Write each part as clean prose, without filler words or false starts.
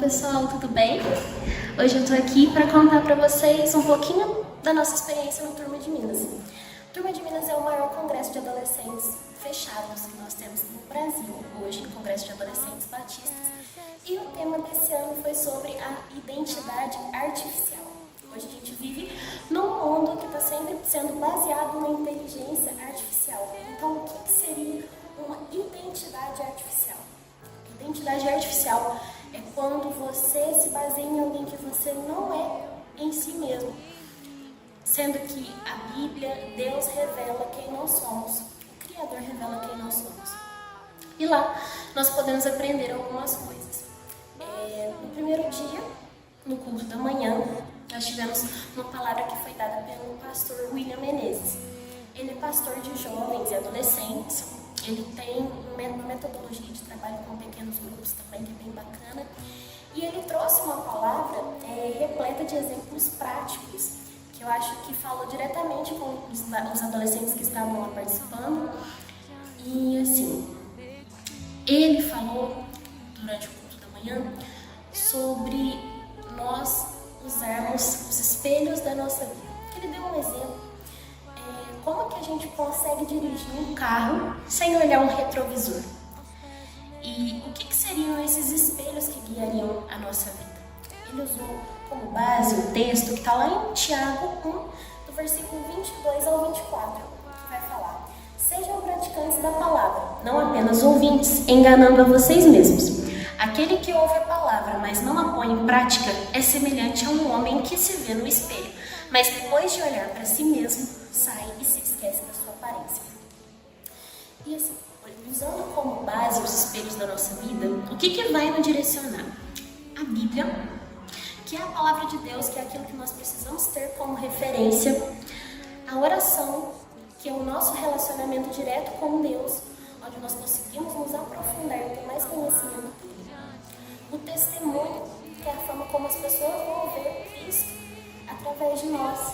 pessoal, tudo bem? Hoje eu tô aqui para contar para vocês um pouquinho da nossa experiência no Turma de Minas. O Turma de Minas é o maior congresso de adolescentes fechados que nós temos no Brasil, hoje, Congresso de Adolescentes Batistas. E o tema desse ano foi sobre a identidade artificial. Hoje a gente vive num mundo que está sempre sendo baseado na inteligência artificial. Então, o que seria uma identidade artificial? Identidade artificial é quando você se baseia em alguém que você não é em si mesmo. Sendo que a Bíblia, Deus revela quem nós somos. O Criador revela quem nós somos. E lá nós podemos aprender algumas coisas. No primeiro dia, no culto da manhã, nós tivemos uma palavra que foi dada pelo pastor William Menezes. Ele é pastor de jovens e adolescentes. Ele tem uma metodologia de trabalho com pequenos grupos também, que é bem bacana. E ele trouxe uma palavra repleta de exemplos práticos, que eu acho que falou diretamente com os adolescentes que estavam lá participando. E assim, ele falou durante o culto da manhã sobre nós usarmos os espelhos da nossa vida. Ele deu um exemplo. Como que a gente consegue dirigir um carro sem olhar um retrovisor? E o que seriam esses espelhos que guiariam a nossa vida? Ele usou como base o texto que está lá em Tiago 1, do versículo 22 ao 24, que vai falar: sejam praticantes da palavra, não apenas ouvintes, enganando a vocês mesmos. Aquele que ouve a palavra, mas não a põe em prática, é semelhante a um homem que se vê no espelho, mas depois de olhar para si mesmo, sai e se esquece da sua aparência. E assim, usando como base os espelhos da nossa vida, o que vai nos direcionar? A Bíblia, que é a palavra de Deus, que é aquilo que nós precisamos ter como referência. A oração, que é o nosso relacionamento direto com Deus, onde nós conseguimos nos aprofundar e ter mais conhecimento dele. O testemunho, que é a forma como as pessoas vão ver Cristo através de nós.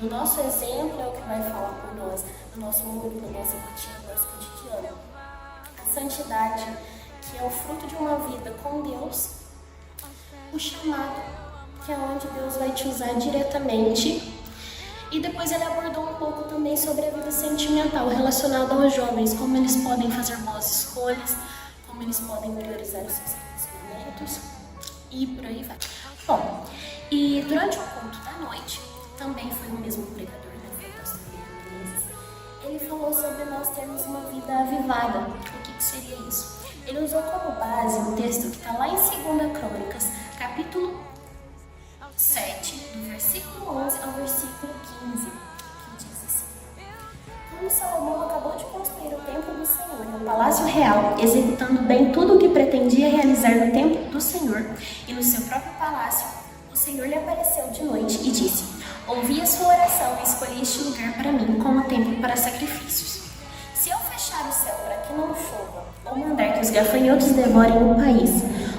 O nosso exemplo é o que vai falar por nós, no nosso mundo, na nossa rotina, no nosso cotidiano. A santidade, que é o fruto de uma vida com Deus. O chamado, que é onde Deus vai te usar diretamente. E depois ele abordou um pouco também sobre a vida sentimental relacionada aos jovens, como eles podem fazer boas escolhas, como eles podem priorizar os seus relacionamentos e por aí vai. Bom, e durante o culto da noite, também foi o mesmo pregador, né, o pastor Menezes. Ele falou sobre nós termos uma vida avivada. O que seria isso? Ele usou como base um texto que está lá em 2 Crônicas, capítulo 7, do versículo 11 ao versículo 15, que diz assim: quando Salomão acabou de construir o templo do Senhor no Palácio Real, executando bem tudo o que pretendia realizar no templo do Senhor e no seu próprio palácio, o Senhor lhe apareceu de noite e disse: ouvi a sua oração e escolhi este lugar para mim como templo para sacrifícios. Se eu fechar o céu para que não chova, ou mandar que os gafanhotos devorem o país,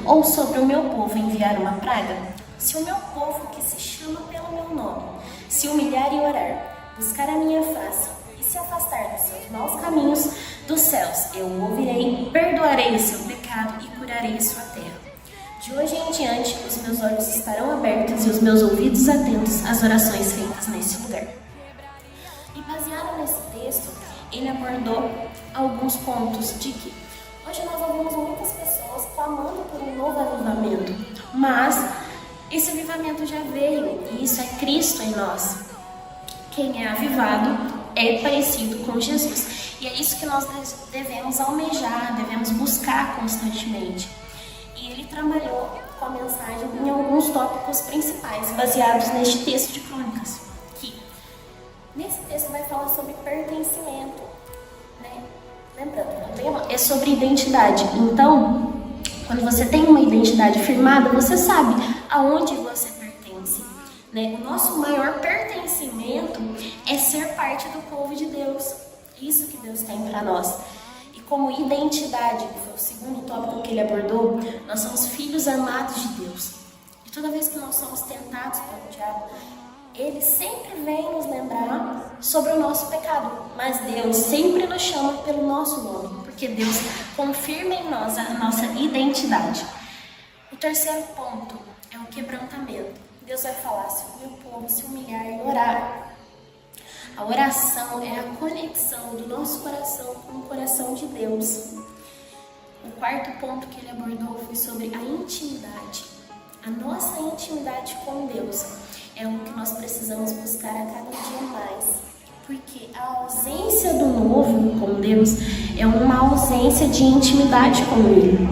ou sobre o meu povo enviar uma praga, se o meu povo que se chama pelo meu nome se humilhar e orar, buscar a minha face e se afastar dos seus maus caminhos, dos céus eu o ouvirei, perdoarei o seu pecado e curarei a sua terra. De hoje em diante, os meus olhos estarão abertos e os meus ouvidos atentos às orações feitas nesse lugar. E baseado nesse texto, ele abordou alguns pontos de que hoje nós ouvimos muitas pessoas clamando por um novo avivamento, mas esse avivamento já veio e isso é Cristo em nós. Quem é avivado é parecido com Jesus. E é isso que nós devemos almejar, devemos buscar constantemente. E ele trabalhou com a mensagem em alguns tópicos principais, baseados neste texto de Crônicas. Que nesse texto vai falar sobre pertencimento, né? Lembrando, o tema é sobre identidade. Então, quando você tem uma identidade firmada, você sabe aonde você pertence, né? O nosso maior pertencimento é ser parte do povo de Deus. Isso que Deus tem para nós. E como identidade, que foi o segundo tópico que ele abordou, nós somos filhos amados de Deus. E toda vez que nós somos tentados pelo diabo, ele sempre vem nos lembrar sobre o nosso pecado. Mas Deus sempre nos chama pelo nosso nome, porque Deus confirma em nós a nossa identidade. O terceiro ponto é o quebrantamento. Deus vai falar: se o meu povo se humilhar e orar. A oração é a conexão do nosso coração com o coração de Deus. O quarto ponto que ele abordou foi sobre a intimidade. A nossa intimidade com Deus é o que nós precisamos buscar a cada dia mais. Porque a ausência do novo com Deus é uma ausência de intimidade com Ele.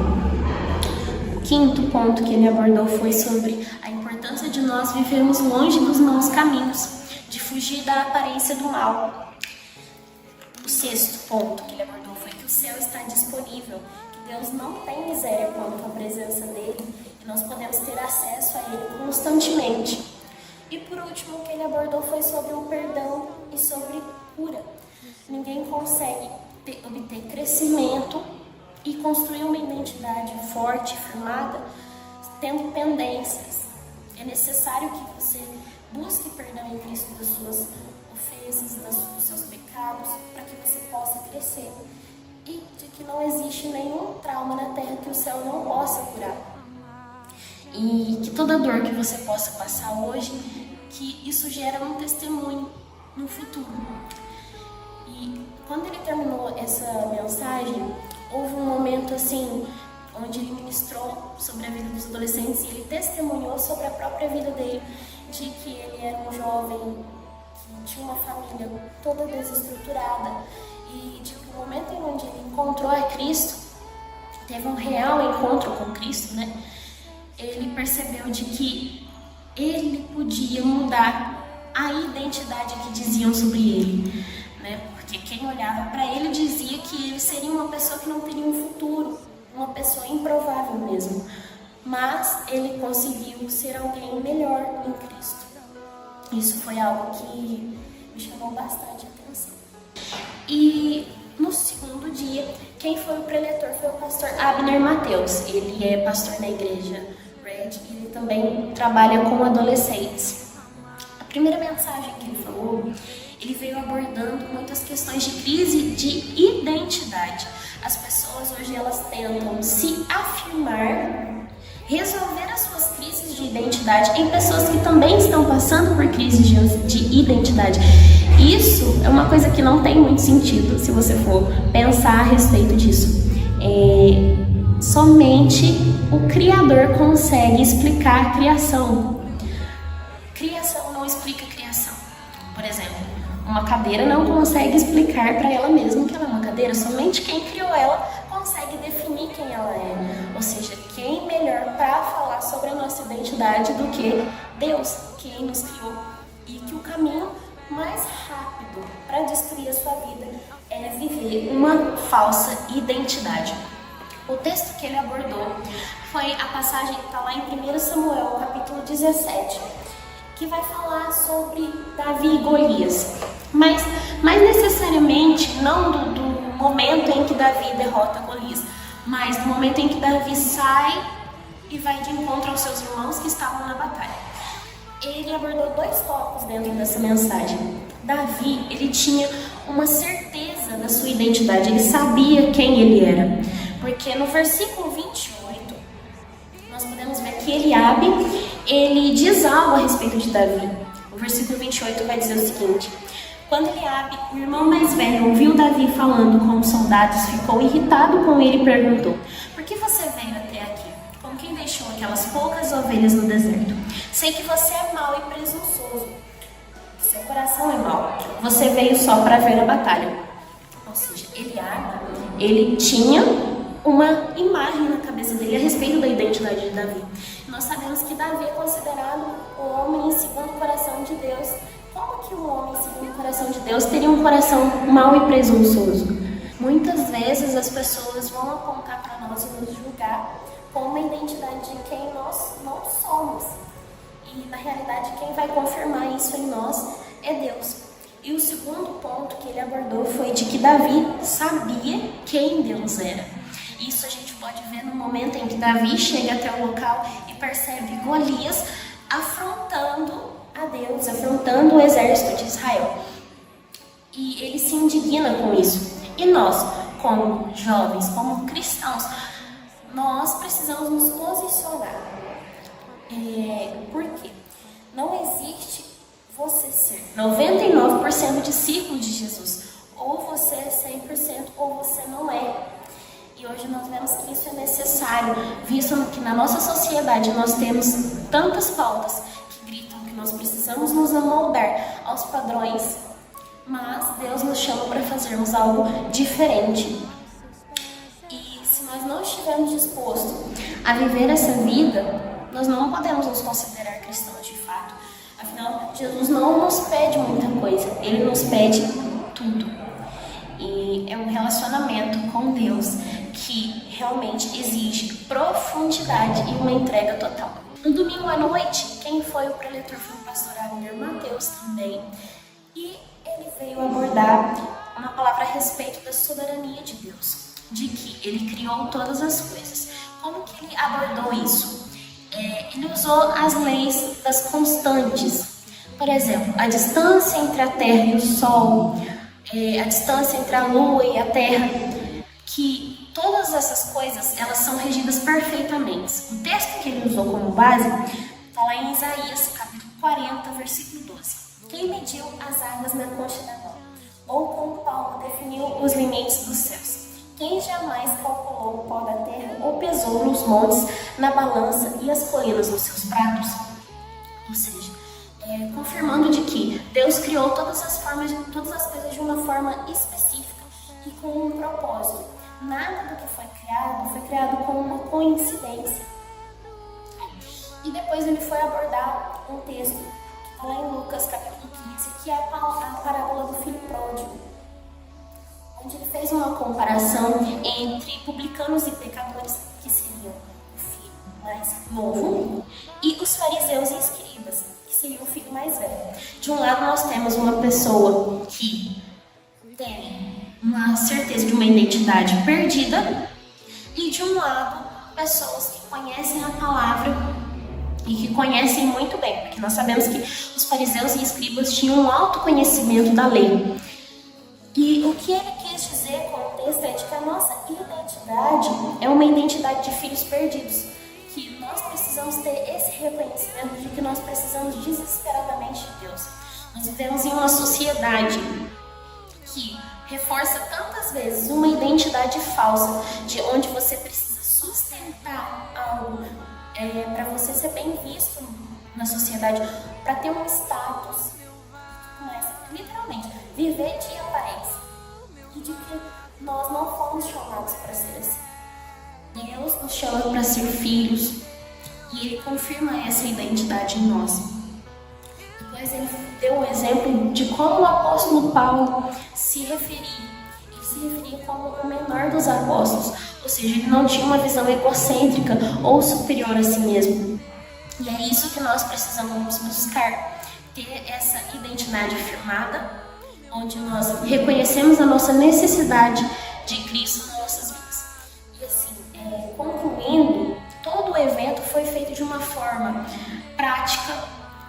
O quinto ponto que ele abordou foi sobre a importância de nós vivermos longe dos maus caminhos, de fugir da aparência do mal. O sexto ponto que ele abordou foi que o céu está disponível, que Deus não tem miséria quanto à presença dele, e nós podemos ter acesso a ele constantemente. E por último, o que ele abordou foi sobre o perdão e sobre cura. Ninguém consegue obter crescimento e construir uma identidade forte e firmada tendo pendências. É necessário que você busque perdão em Cristo das suas ofensas, dos seus pecados, para que você possa crescer. E de que não existe nenhum trauma na terra que o céu não possa curar. E que toda dor que você possa passar hoje, que isso gera um testemunho no futuro. E quando ele terminou essa mensagem, houve um momento assim, onde ele ministrou sobre a vida dos adolescentes e ele testemunhou sobre a própria vida dele, de que ele era um jovem que tinha uma família toda desestruturada e de que o momento em onde ele encontrou a Cristo, teve um real encontro com Cristo, né? Ele percebeu de que ele podia mudar a identidade que diziam sobre ele, né? Porque quem olhava para ele dizia que ele seria uma pessoa que não teria um futuro, uma pessoa improvável mesmo. Mas ele conseguiu ser alguém melhor em Cristo. Isso foi algo que me chamou bastante a atenção. E no segundo dia, quem foi o preletor foi o pastor Abner Mateus. Ele é pastor na igreja Red e ele também trabalha com adolescentes. A primeira mensagem que ele falou, ele veio abordando muitas questões de crise de identidade. As pessoas hoje elas tentam se afirmar, resolver as suas crises de identidade em pessoas que também estão passando por crises de identidade. Isso é uma coisa que não tem muito sentido se você for pensar a respeito disso. Somente o Criador consegue explicar a criação. Criação não explica a criação. Por exemplo, uma cadeira não consegue explicar para ela mesma que ela é uma cadeira. Somente quem criou ela consegue definir quem ela é. Ou seja, quem melhor para falar sobre a nossa identidade do que Deus, quem nos criou. E que o caminho mais rápido para destruir a sua vida é viver uma falsa identidade. O texto que ele abordou foi a passagem que está lá em 1 Samuel, capítulo 17, que vai falar sobre Davi e Golias. Mas necessariamente não do momento em que Davi derrota Golias, mas do momento em que Davi sai e vai de encontro aos seus irmãos que estavam na batalha. Ele abordou dois tópicos dentro dessa mensagem. Davi, ele tinha uma certeza da sua identidade, ele sabia quem ele era. Porque no versículo 28, nós podemos ver que Eliabe, ele diz algo a respeito de Davi. O versículo 28 vai dizer o seguinte: quando Eliabe, o irmão mais velho, ouviu Davi falando com os soldados, ficou irritado com ele e perguntou: por que você veio até aqui? Com quem deixou aquelas poucas ovelhas no deserto? Sei que você é mau e presunçoso. Seu coração é mau. Você veio só para ver a batalha. Ou seja, Eliabe, ele tinha uma imagem na cabeça dele a respeito da identidade de Davi. Nós sabemos que Davi é considerado o homem segundo o coração de Deus. Como que um homem segundo o coração de Deus teria um coração mau e presunçoso? Muitas vezes as pessoas vão apontar para nós e nos julgar com uma identidade de quem nós não somos. E na realidade quem vai confirmar isso em nós é Deus. E o segundo ponto que ele abordou foi de que Davi sabia quem Deus era. Isso a gente pode ver no momento em que Davi chega até o local e percebe Golias afrontando a Deus, afrontando o exército de Israel. E ele se indigna com isso. E nós, como jovens, como cristãos, nós precisamos nos posicionar. Por quê? Não existe você ser 99% discípulo de Jesus. Ou você é 100% ou você não é. E hoje nós vemos que isso é necessário, visto que na nossa sociedade nós temos tantas pautas que gritam que nós precisamos nos amoldar aos padrões, mas Deus nos chama para fazermos algo diferente. E se nós não estivermos dispostos a viver essa vida, nós não podemos nos considerar cristãos de fato. Afinal, Jesus não nos pede muita coisa, Ele nos pede tudo. E é um relacionamento com Deus que realmente exige profundidade e uma entrega total. No domingo à noite, quem foi o preletor foi o pastor Abner Mateus também. E ele veio abordar uma palavra a respeito da soberania de Deus, de que Ele criou todas as coisas. Como que ele abordou isso? Ele usou as leis das constantes. Por exemplo, a distância entre a Terra e o Sol, a distância entre a Lua e a Terra, que todas essas coisas elas são regidas perfeitamente. O texto que ele usou como base está lá em Isaías, capítulo 40, versículo 12. Quem mediu as águas na concha da mão? Ou com palmo definiu os limites dos céus? Quem jamais calculou o pó da terra ou pesou nos montes na balança e as colinas nos seus pratos? Ou seja, confirmando de que Deus criou todas as coisas de uma forma específica e com um propósito. Nada do que foi criado com uma coincidência. E depois ele foi abordar um texto que está lá em Lucas capítulo 15, que é a parábola do filho pródigo, onde ele fez uma comparação entre publicanos e pecadores, que seriam o filho mais novo, e os fariseus e escribas, que seria o filho mais velho. De um lado nós temos uma pessoa que tem uma certeza de uma identidade perdida, e de um lado pessoas que conhecem a palavra e que conhecem muito bem, porque nós sabemos que os fariseus e escribas tinham um alto conhecimento da lei. E o que ele quis dizer com o texto é de que a nossa identidade é uma identidade de filhos perdidos, que nós precisamos ter esse reconhecimento de que nós precisamos desesperadamente de Deus. Nós vivemos em uma sociedade que reforça tantas vezes uma identidade falsa, de onde você precisa sustentar algo para você ser bem visto na sociedade, para ter um status, mas literalmente viver de aparência, e de que nós não fomos chamados para ser assim. Deus nos chama para ser filhos, e Ele confirma essa identidade em nós. Depois ele deu o exemplo de como o apóstolo Paulo se referia. Ele se referia como o menor dos apóstolos, ou seja, ele não tinha uma visão egocêntrica ou superior a si mesmo. E é isso que nós precisamos buscar, ter essa identidade firmada, onde nós reconhecemos a nossa necessidade de Cristo nas nossas vidas. E assim, concluindo, todo o evento foi feito de uma forma prática,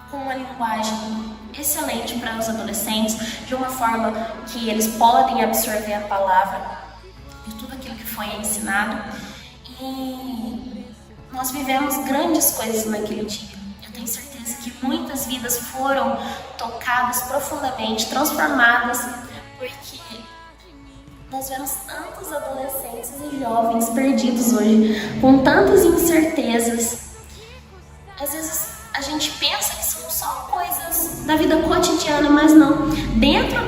com uma linguagem excelente para os adolescentes, de uma forma que eles podem absorver a palavra e tudo aquilo que foi ensinado. E nós vivemos grandes coisas naquele dia. Eu tenho certeza que muitas vidas foram tocadas profundamente, transformadas, porque nós vemos tantos adolescentes e jovens perdidos hoje, com tantas incertezas. Às vezes a gente pensa que são só coisas da vida cotidiana, mas não. Dentro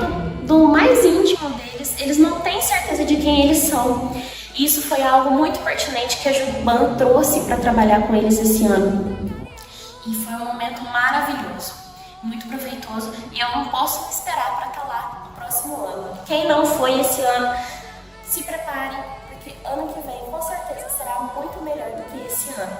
do mais íntimo deles, eles não têm certeza de quem eles são. Isso foi algo muito pertinente que a Juban trouxe para trabalhar com eles esse ano. E foi um momento maravilhoso, muito proveitoso, e eu não posso me esperar para estar lá no próximo ano. Quem não foi esse ano, se prepare, porque ano que vem com certeza será muito melhor do que esse ano.